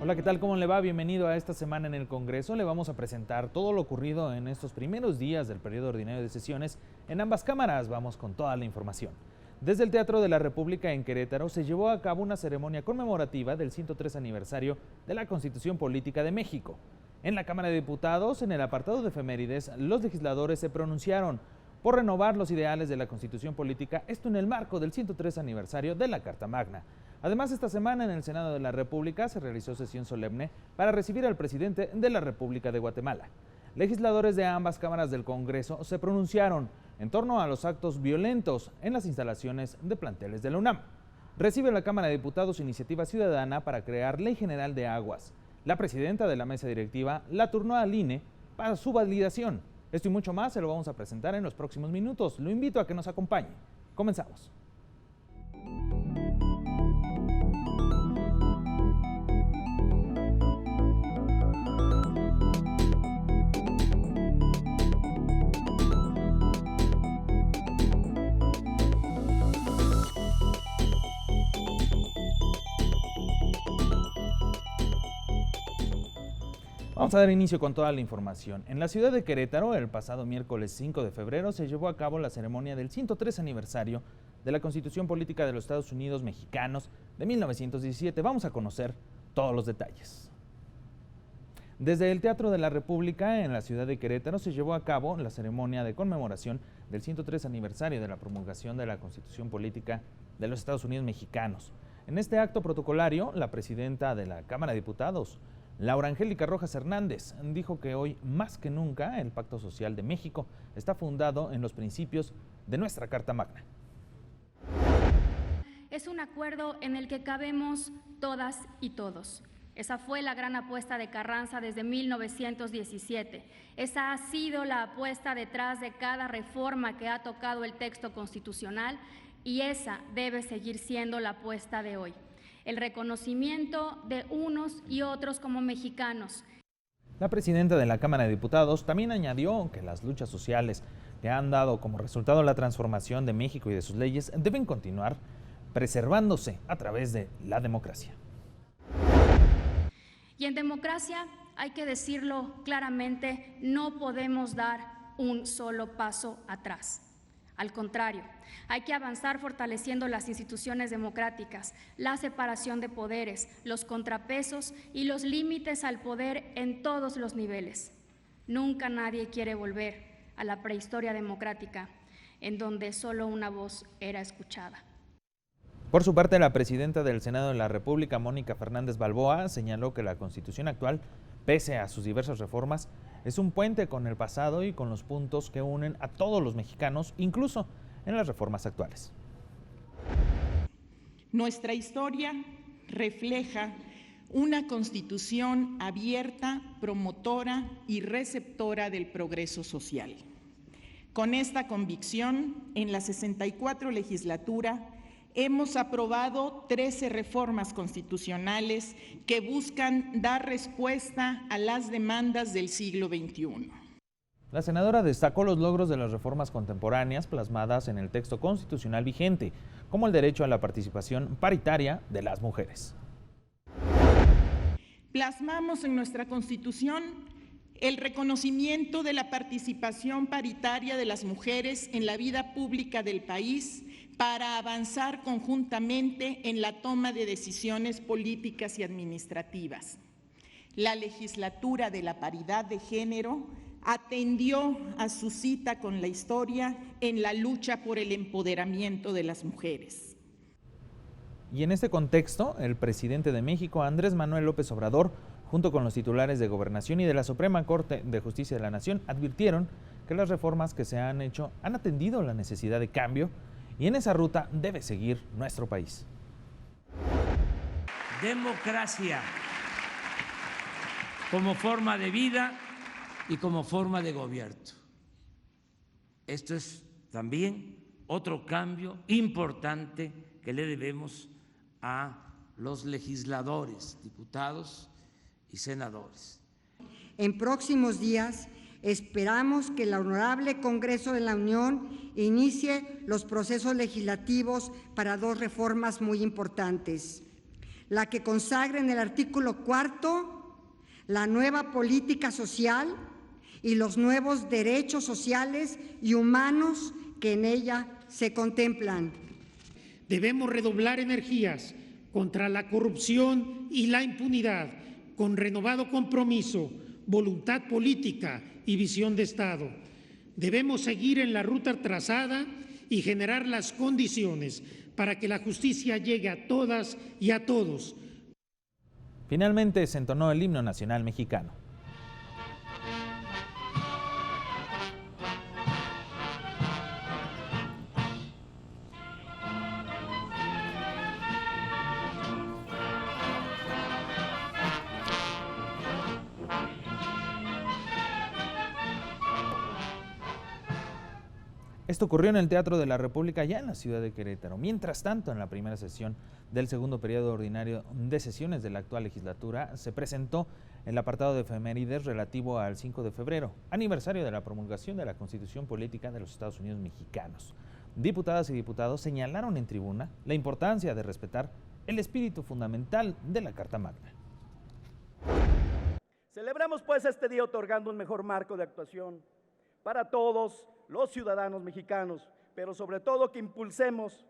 Hola, ¿qué tal? ¿Cómo le va? Bienvenido a esta semana en el Congreso. Le vamos a presentar todo lo ocurrido en estos primeros días del periodo ordinario de sesiones en ambas cámaras. Vamos con toda la información. Desde el Teatro de la República en Querétaro se llevó a cabo una ceremonia conmemorativa del 103 aniversario de la Constitución Política de México. En la Cámara de Diputados, en el apartado de efemérides, los legisladores se pronunciaron por renovar los ideales de la Constitución Política, esto en el marco del 103 aniversario de la Carta Magna. Además, esta semana en el Senado de la República se realizó sesión solemne para recibir al presidente de la República de Guatemala. Legisladores de ambas cámaras del Congreso se pronunciaron en torno a los actos violentos en las instalaciones de planteles de la UNAM. Recibe la Cámara de Diputados iniciativa ciudadana para crear Ley General de Aguas. La presidenta de la mesa directiva la turnó al INE para su validación. Esto y mucho más se lo vamos a presentar en los próximos minutos. Lo invito a que nos acompañe. Comenzamos. Vamos a dar inicio con toda la información. En la ciudad de Querétaro, el pasado miércoles 5 de febrero, se llevó a cabo la ceremonia del 103 aniversario de la Constitución Política de los Estados Unidos Mexicanos de 1917. Vamos a conocer todos los detalles. Desde el Teatro de la República, en la ciudad de Querétaro, se llevó a cabo la ceremonia de conmemoración del 103 aniversario de la promulgación de la Constitución Política de los Estados Unidos Mexicanos. En este acto protocolario, la presidenta de la Cámara de Diputados, Laura Angélica Rojas Hernández, dijo que hoy más que nunca el Pacto Social de México está fundado en los principios de nuestra Carta Magna. Es un acuerdo en el que cabemos todas y todos. Esa fue la gran apuesta de Carranza desde 1917. Esa ha sido la apuesta detrás de cada reforma que ha tocado el texto constitucional y esa debe seguir siendo la apuesta de hoy. El reconocimiento de unos y otros como mexicanos. La presidenta de la Cámara de Diputados también añadió que las luchas sociales que han dado como resultado la transformación de México y de sus leyes deben continuar preservándose a través de la democracia. Y en democracia, hay que decirlo claramente, no podemos dar un solo paso atrás. Al contrario, hay que avanzar fortaleciendo las instituciones democráticas, la separación de poderes, los contrapesos y los límites al poder en todos los niveles. Nunca nadie quiere volver a la prehistoria democrática, en donde solo una voz era escuchada. Por su parte, la presidenta del Senado de la República, Mónica Fernández Balboa, señaló que la Constitución actual, pese a sus diversas reformas, es un puente con el pasado y con los puntos que unen a todos los mexicanos, incluso en las reformas actuales. Nuestra historia refleja una Constitución abierta, promotora y receptora del progreso social. Con esta convicción, en la 64 legislatura, hemos aprobado 13 reformas constitucionales que buscan dar respuesta a las demandas del siglo XXI. La senadora destacó los logros de las reformas contemporáneas plasmadas en el texto constitucional vigente, como el derecho a la participación paritaria de las mujeres. Plasmamos en nuestra Constitución el reconocimiento de la participación paritaria de las mujeres en la vida pública del país para avanzar conjuntamente en la toma de decisiones políticas y administrativas. La legislatura de la paridad de género atendió a su cita con la historia en la lucha por el empoderamiento de las mujeres. Y en este contexto, el presidente de México, Andrés Manuel López Obrador, junto con los titulares de Gobernación y de la Suprema Corte de Justicia de la Nación, advirtieron que las reformas que se han hecho han atendido la necesidad de cambio y en esa ruta debe seguir nuestro país. Democracia como forma de vida y como forma de gobierno. Esto es también otro cambio importante que le debemos a los legisladores, diputados y senadores. En próximos días esperamos que el Honorable Congreso de la Unión inicie los procesos legislativos para dos reformas muy importantes: la que consagra en el artículo 4 la nueva política social y los nuevos derechos sociales y humanos que en ella se contemplan. Debemos redoblar energías contra la corrupción y la impunidad, con renovado compromiso, voluntad política y visión de Estado. Debemos seguir en la ruta trazada y generar las condiciones para que la justicia llegue a todas y a todos. Finalmente se entonó el himno nacional mexicano. Esto ocurrió en el Teatro de la República, ya en la ciudad de Querétaro. Mientras tanto, en la primera sesión del segundo periodo ordinario de sesiones de la actual legislatura, se presentó el apartado de efemérides relativo al 5 de febrero, aniversario de la promulgación de la Constitución Política de los Estados Unidos Mexicanos. Diputadas y diputados señalaron en tribuna la importancia de respetar el espíritu fundamental de la Carta Magna. Celebramos pues este día otorgando un mejor marco de actuación para todos los ciudadanos mexicanos, pero sobre todo que impulsemos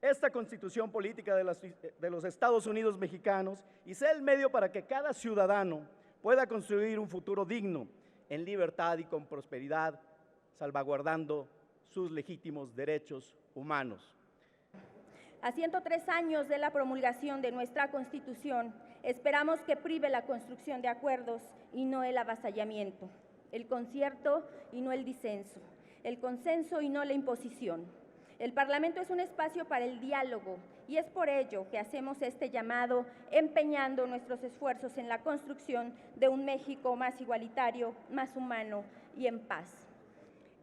esta Constitución Política de los Estados Unidos Mexicanos y sea el medio para que cada ciudadano pueda construir un futuro digno, en libertad y con prosperidad, salvaguardando sus legítimos derechos humanos. A 103 años de la promulgación de nuestra Constitución, esperamos que prive la construcción de acuerdos y no el avasallamiento, el concierto y no el disenso, el consenso y no la imposición. El Parlamento es un espacio para el diálogo y es por ello que hacemos este llamado, empeñando nuestros esfuerzos en la construcción de un México más igualitario, más humano y en paz.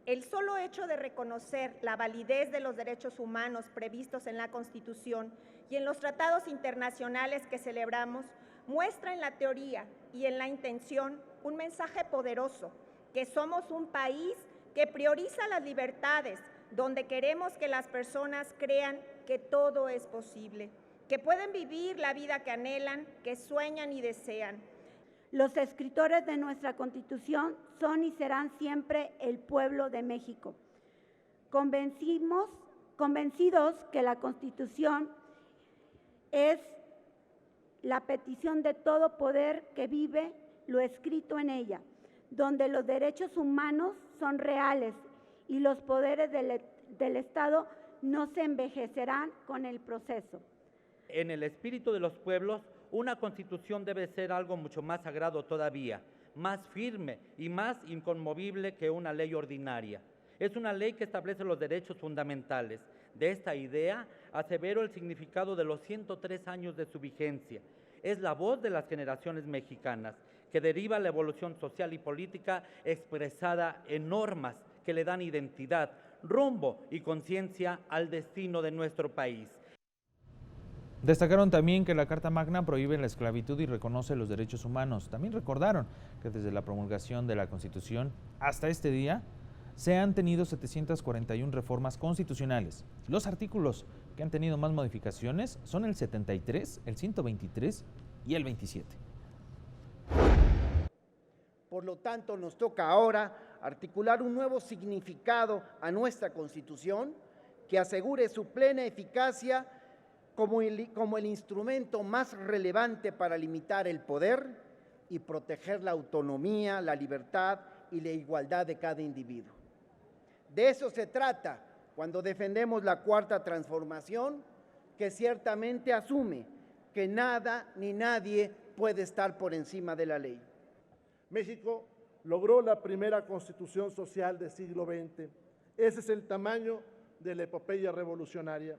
El solo hecho de reconocer la validez de los derechos humanos previstos en la Constitución y en los tratados internacionales que celebramos muestra en la teoría y en la intención un mensaje poderoso, que somos un país que prioriza las libertades, donde queremos que las personas crean que todo es posible, que pueden vivir la vida que anhelan, que sueñan y desean. Los escritores de nuestra Constitución son y serán siempre el pueblo de México. Convencidos que la Constitución es la petición de todo poder que vive lo escrito en ella, donde los derechos humanos son reales y los poderes del Estado no se envejecerán con el proceso. En el espíritu de los pueblos, una Constitución debe ser algo mucho más sagrado todavía, más firme y más inconmovible que una ley ordinaria. Es una ley que establece los derechos fundamentales. De esta idea, asevero el significado de los 103 años de su vigencia. Es la voz de las generaciones mexicanas, que deriva la evolución social y política expresada en normas que le dan identidad, rumbo y conciencia al destino de nuestro país. Destacaron también que la Carta Magna prohíbe la esclavitud y reconoce los derechos humanos. También recordaron que desde la promulgación de la Constitución hasta este día se han tenido 741 reformas constitucionales. Los artículos que han tenido más modificaciones son el 73, el 123 y el 27. Por lo tanto, nos toca ahora articular un nuevo significado a nuestra Constitución que asegure su plena eficacia como el instrumento más relevante para limitar el poder y proteger la autonomía, la libertad y la igualdad de cada individuo. De eso se trata cuando defendemos la Cuarta Transformación, que ciertamente asume que nada ni nadie puede estar por encima de la ley. México logró la primera Constitución social del siglo XX. Ese es el tamaño de la epopeya revolucionaria.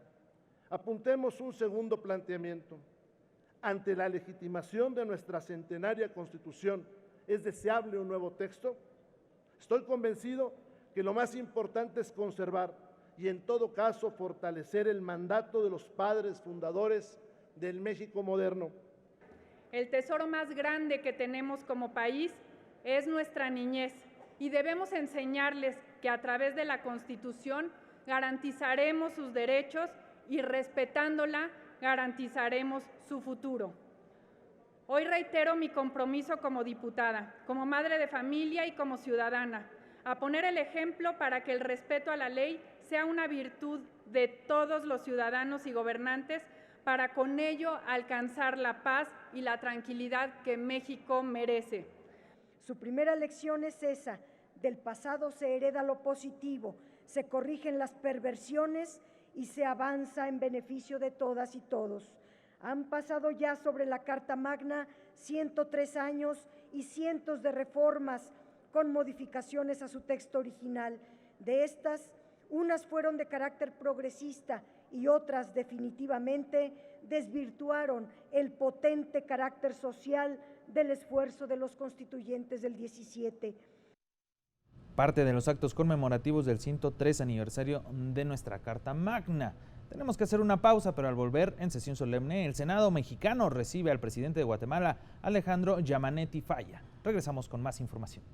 Apuntemos un segundo planteamiento. Ante la legitimación de nuestra centenaria Constitución, ¿es deseable un nuevo texto? Estoy convencido que lo más importante es conservar y en todo caso fortalecer el mandato de los padres fundadores del México moderno. El tesoro más grande que tenemos como país es nuestra niñez y debemos enseñarles que a través de la Constitución garantizaremos sus derechos y respetándola garantizaremos su futuro. Hoy reitero mi compromiso como diputada, como madre de familia y como ciudadana, a poner el ejemplo para que el respeto a la ley sea una virtud de todos los ciudadanos y gobernantes para con ello alcanzar la paz y la tranquilidad que México merece. Su primera lección es esa: del pasado se hereda lo positivo, se corrigen las perversiones y se avanza en beneficio de todas y todos. Han pasado ya sobre la Carta Magna 103 años y cientos de reformas con modificaciones a su texto original. De estas, unas fueron de carácter progresista y otras definitivamente desvirtuaron el potente carácter social del esfuerzo de los constituyentes del 17. Parte de los actos conmemorativos del 103 aniversario de nuestra Carta Magna. Tenemos que hacer una pausa, pero al volver, en sesión solemne, el Senado mexicano recibe al presidente de Guatemala, Alejandro Yamanetti Falla. Regresamos con más información.